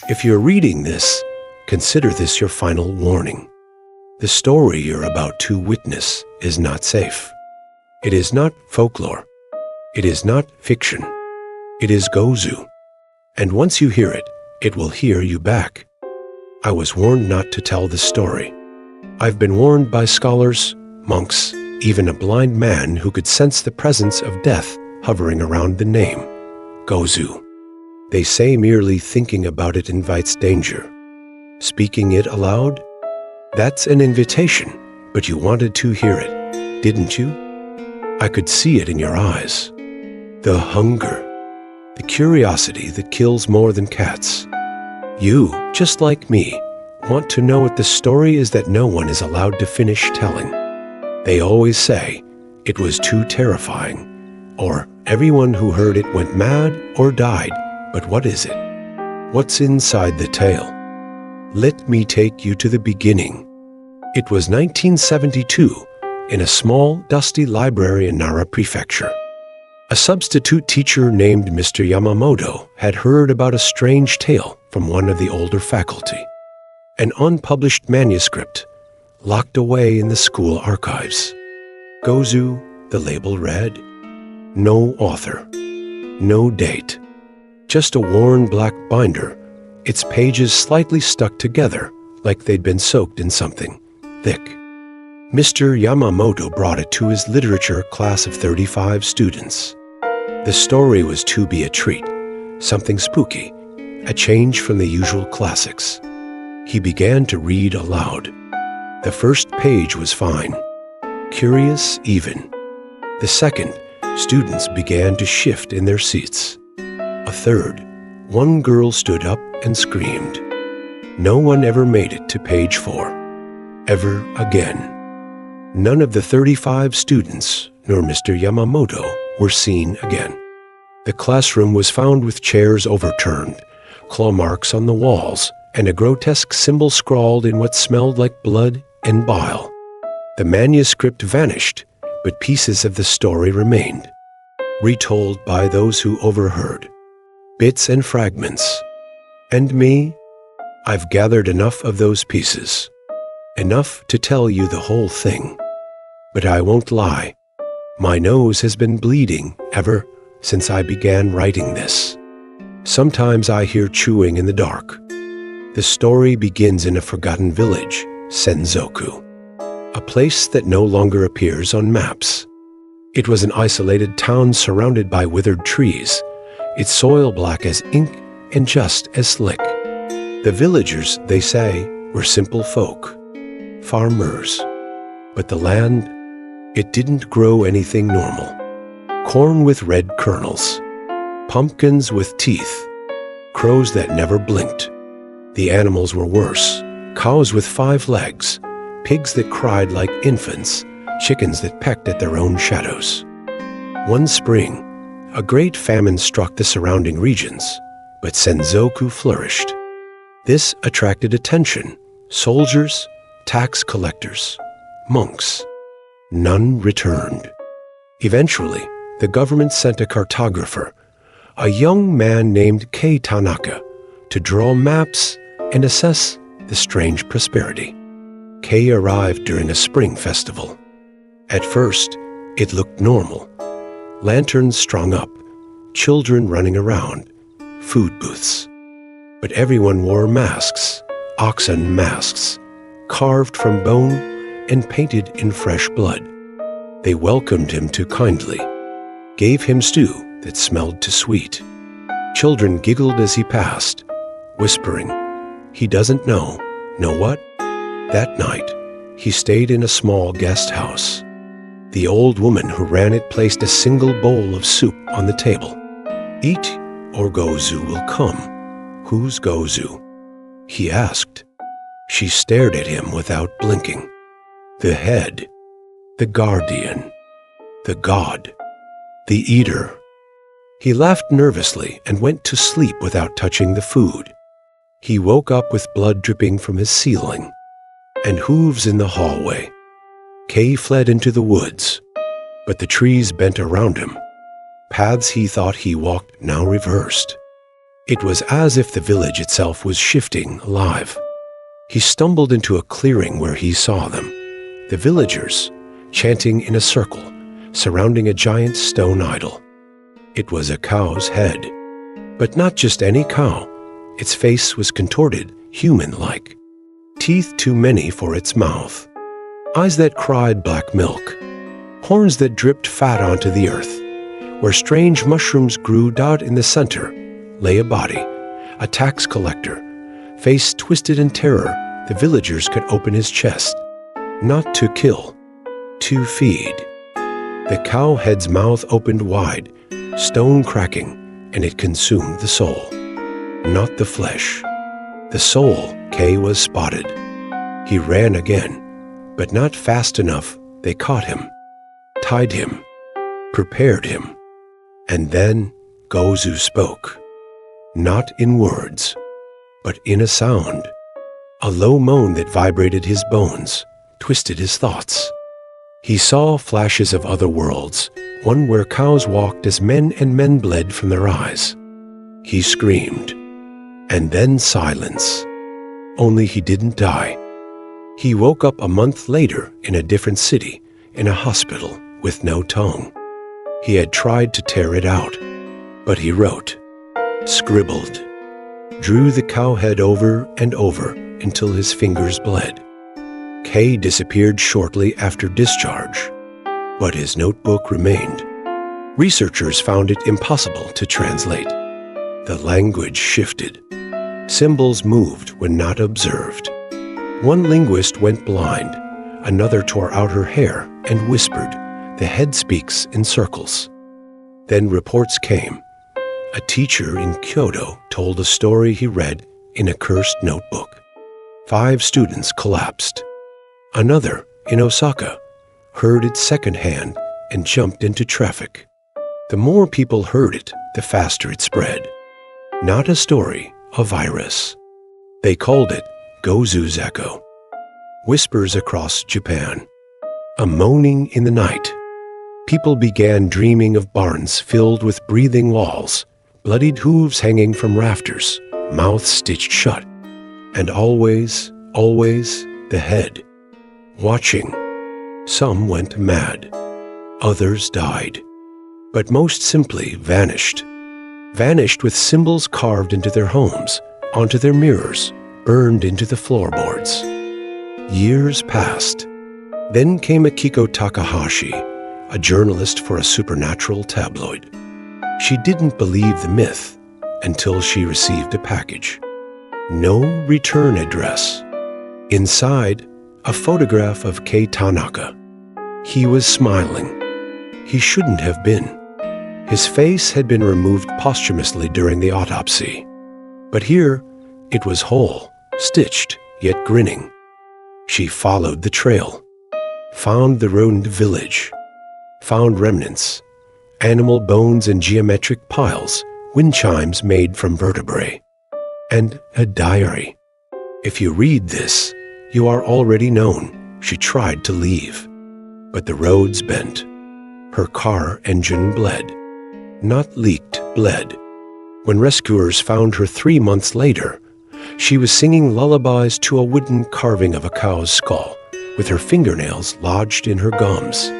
If you're reading this, consider this your final warning. The story you're about to witness is not safe. It is not folklore. It is not fiction. It is Gozu. And once you hear it, it will hear you back. I was warned not to tell this story. I've been warned by scholars, monks, even a blind man who could sense the presence of death hovering around the name, Gozu. They say merely thinking about it invites danger. Speaking it aloud? That's an invitation, but you wanted to hear it, didn't you? I could see it in your eyes. The hunger, the curiosity that kills more than cats. You, just like me, want to know what the story is that no one is allowed to finish telling. They always say, it was too terrifying, or everyone who heard it went mad or died. But what is it? What's inside the tale? Let me take you to the beginning. It was 1972 in a small, dusty library in Nara Prefecture. A substitute teacher named Mr. Yamamoto had heard about a strange tale from one of the older faculty. An unpublished manuscript locked away in the school archives. Gozu, the label read. No author. No date. Just a worn black binder, its pages slightly stuck together like they'd been soaked in something thick. Mr. Yamamoto brought it to his literature class of 35 students. The story was to be a treat, something spooky, a change from the usual classics. He began to read aloud. The first page was fine, curious even. The second, students began to shift in their seats. A third, one girl stood up and screamed. No one ever made it to page 4. Ever again. None of the 35 students, nor Mr. Yamamoto, were seen again. The classroom was found with chairs overturned, claw marks on the walls, and a grotesque symbol scrawled in what smelled like blood and bile. The manuscript vanished, but pieces of the story remained, retold by those who overheard. Bits and fragments. And me? I've gathered enough of those pieces. Enough to tell you the whole thing. But I won't lie. My nose has been bleeding ever since I began writing this. Sometimes I hear chewing in the dark. The story begins in a forgotten village, Senzoku, a place that no longer appears on maps. It was an isolated town surrounded by withered trees, its soil black as ink and just as slick. The villagers, they say, were simple folk, farmers. But the land, it didn't grow anything normal. Corn with red kernels, pumpkins with teeth, crows that never blinked. The animals were worse, cows with 5 legs, pigs that cried like infants, chickens that pecked at their own shadows. One spring, a great famine struck the surrounding regions, but Senzoku flourished. This attracted attention, soldiers, tax collectors, monks. None returned. Eventually, the government sent a cartographer, a young man named Kei Tanaka, to draw maps and assess the strange prosperity. Kei arrived during a spring festival. At first, it looked normal. Lanterns strung up, children running around, food booths. But everyone wore masks, oxen masks, carved from bone and painted in fresh blood. They welcomed him too kindly, gave him stew that smelled too sweet. Children giggled as he passed, whispering, "He doesn't know." Know what? That night, he stayed in a small guest house. The old woman who ran it placed a single bowl of soup on the table. "Eat, or Gozu will come." "Who's Gozu?" he asked. She stared at him without blinking. The head, the guardian, the god, the eater. He laughed nervously and went to sleep without touching the food. He woke up with blood dripping from his ceiling and hooves in the hallway. Kei fled into the woods, but the trees bent around him. Paths he thought he walked now reversed. It was as if the village itself was shifting, alive. He stumbled into a clearing where he saw them, the villagers, chanting in a circle, surrounding a giant stone idol. It was a cow's head, but not just any cow. Its face was contorted, human-like. Teeth too many for its mouth. Eyes that cried black milk. Horns that dripped fat onto the earth. Where strange mushrooms grew, out in the center, lay a body, a tax collector. Face twisted in terror, the villagers could open his chest. Not to kill, to feed. The cow head's mouth opened wide, stone cracking, and it consumed the soul. Not the flesh. The soul, Kay was spotted. He ran again, but not fast enough. They caught him, tied him, prepared him. And then Gozu spoke. Not in words, but in a sound. A low moan that vibrated his bones, twisted his thoughts. He saw flashes of other worlds, one where cows walked as men and men bled from their eyes. He screamed. And then silence. Only he didn't die. He woke up a month later in a different city, in a hospital with no tongue. He had tried to tear it out, but he wrote, scribbled, drew the cow head over and over until his fingers bled. Kay disappeared shortly after discharge, but his notebook remained. Researchers found it impossible to translate. The language shifted. Symbols moved when not observed. One linguist went blind. Another tore out her hair and whispered, "The head speaks in circles." Then reports came. A teacher in Kyoto told a story he read in a cursed notebook. 5 students collapsed. Another, in Osaka, heard it secondhand and jumped into traffic. The more people heard it, the faster it spread. Not a story, a virus. They called it Gozu's echo. Whispers across Japan. A moaning in the night. People began dreaming of barns filled with breathing walls, bloodied hooves hanging from rafters, mouths stitched shut, and always, always the head. Watching. Some went mad. Others died. But most simply vanished. Vanished with symbols carved into their homes, onto their mirrors, burned into the floorboards. Years passed. Then came Akiko Takahashi, a journalist for a supernatural tabloid. She didn't believe the myth until she received a package. No return address. Inside, a photograph of Kei Tanaka. He was smiling. He shouldn't have been. His face had been removed posthumously during the autopsy. But here, it was whole, stitched, yet grinning. She followed the trail, found the ruined village, found remnants, animal bones in geometric piles, wind chimes made from vertebrae, and a diary. If you read this, you are already known. She tried to leave, but the roads bent. Her car engine bled. Not leaked, bled. When rescuers found her 3 months later, she was singing lullabies to a wooden carving of a cow's skull, with her fingernails lodged in her gums.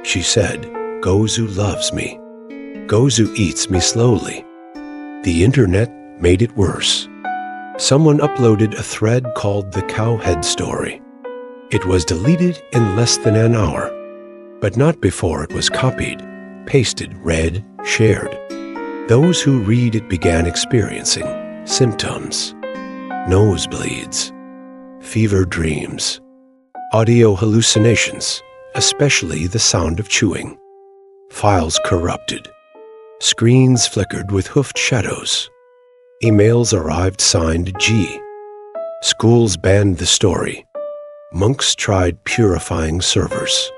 She said, "Gozu loves me. Gozu eats me slowly." The internet made it worse. Someone uploaded a thread called The Cowhead Story. It was deleted in less than an hour, but not before it was copied, pasted, read, shared. Those who read it began experiencing symptoms, nosebleeds, fever dreams, audio hallucinations, especially the sound of chewing, files corrupted, screens flickered with hoofed shadows. Emails arrived signed G. Schools banned the story. Monks tried purifying servers.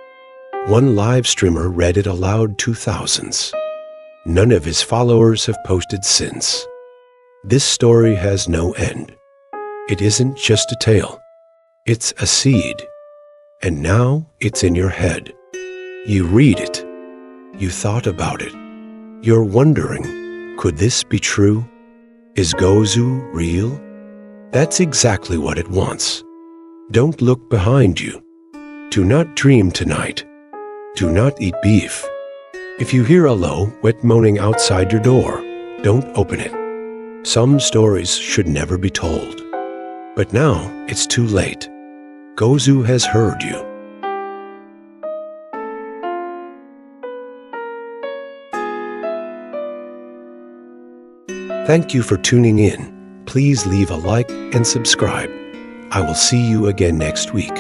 One live streamer read it aloud to thousands. None of his followers have posted since. This story has no end. It isn't just a tale. It's a seed. And now it's in your head. You read it. You thought about it. You're wondering, could this be true? Is Gozu real? That's exactly what it wants. Don't look behind you. Do not dream tonight. Do not eat beef. If you hear a low, wet moaning outside your door, don't open it. Some stories should never be told. But now it's too late. Gozu has heard you. Thank you for tuning in. Please leave a like and subscribe. I will see you again next week.